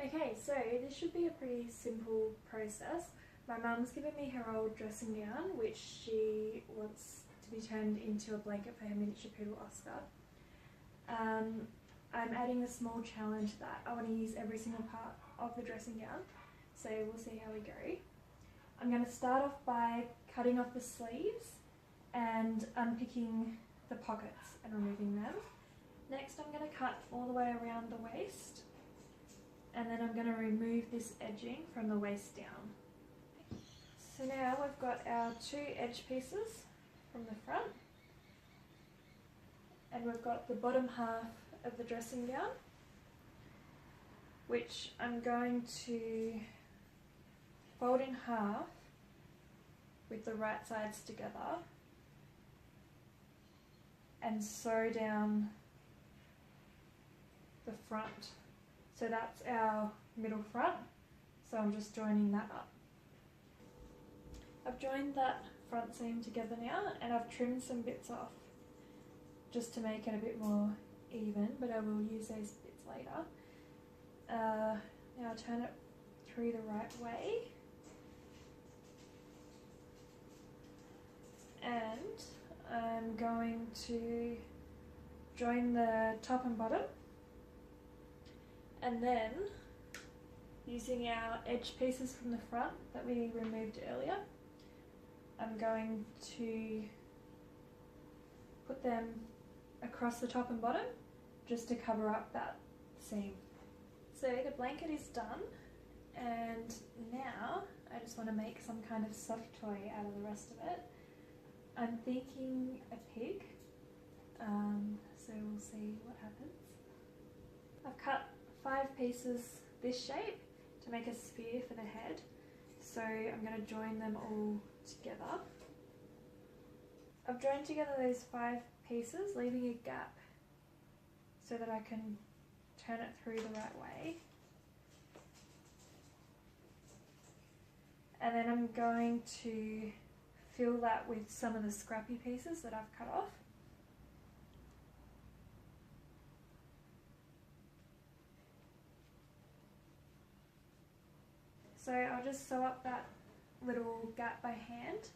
Okay, so this should be a pretty simple process. My mum's given me her old dressing gown, which she wants to be turned into a blanket for her miniature poodle Oscar. I'm adding a small challenge that I want to use every single part of the dressing gown, so we'll see how we go. I'm going to start off by cutting off the sleeves and unpicking the pockets and removing them. Next I'm going to cut all the way around the waist, and then I'm going to remove this edging from the waist down. So now we've got our two edge pieces from the front, and we've got the bottom half of the dressing gown, which I'm going to fold in half with the right sides together and sew down the front. So that's our middle front, so I'm just joining that up. I've joined that front seam together now, and I've trimmed some bits off just to make it a bit more even, but I will use those bits later. Now I'll turn it through the right way, and I'm going to join the top and bottom, and then using our edge pieces from the front that we removed earlier, I'm going to put them across the top and bottom just to cover up that seam. So the blanket is done, and now I just want to make some kind of soft toy out of the rest of it. I'm thinking a pig, so we'll see what happens. I've cut 5 pieces this shape to make a sphere for the head, so I'm going to join them all together. I've joined together those 5 pieces, leaving a gap so that I can turn it through the right way. And then I'm going to fill that with some of the scrappy pieces that I've cut off. So I'll just sew up that little gap by hand,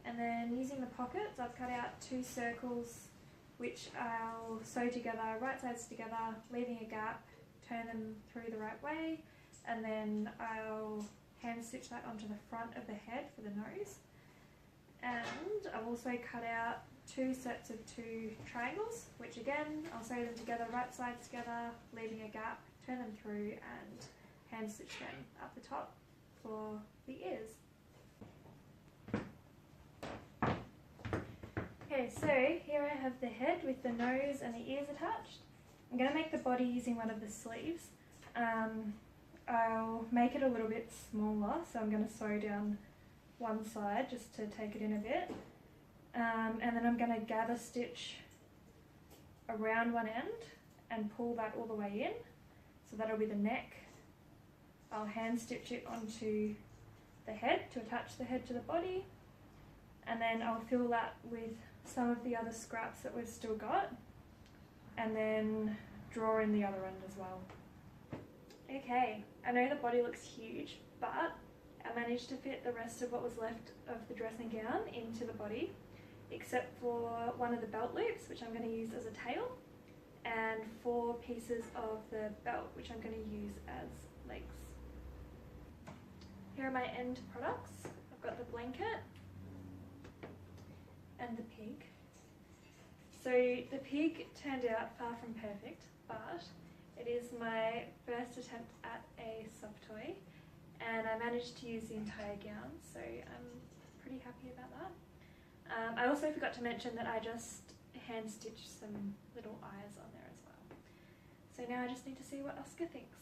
and then using the pockets I've cut out 2 circles which I'll sew together, right sides together, leaving a gap, turn them through the right way, and then I'll hand stitch that onto the front of the head for the nose. And I've also cut out 2 sets of 2 triangles, which again I'll sew them together, right sides together, leaving a gap, turn them through and hand stitch them up the top for the ears. Okay, so here I have the head with the nose and the ears attached. I'm going to make the body using one of the sleeves. I'll make it a little bit smaller, so I'm going to sew down one side just to take it in a bit. And then I'm going to gather stitch around one end and pull that all the way in. So that'll be the neck. I'll hand stitch it onto the head to attach the head to the body, and then I'll fill that with some of the other scraps that we've still got, and then draw in the other end as well. Okay, I know the body looks huge, but I managed to fit the rest of what was left of the dressing gown into the body, except for one of the belt loops, which I'm going to use as a tail, and 4 pieces of the belt, which I'm going to use as legs. Here are my end products. I've got the blanket and the pig. So the pig turned out far from perfect, but it is my first attempt at a soft toy, and I managed to use the entire gown, so I'm pretty happy about that. I also forgot to mention that I just hand stitched some little eyes on there as well. So now I just need to see what Oscar thinks.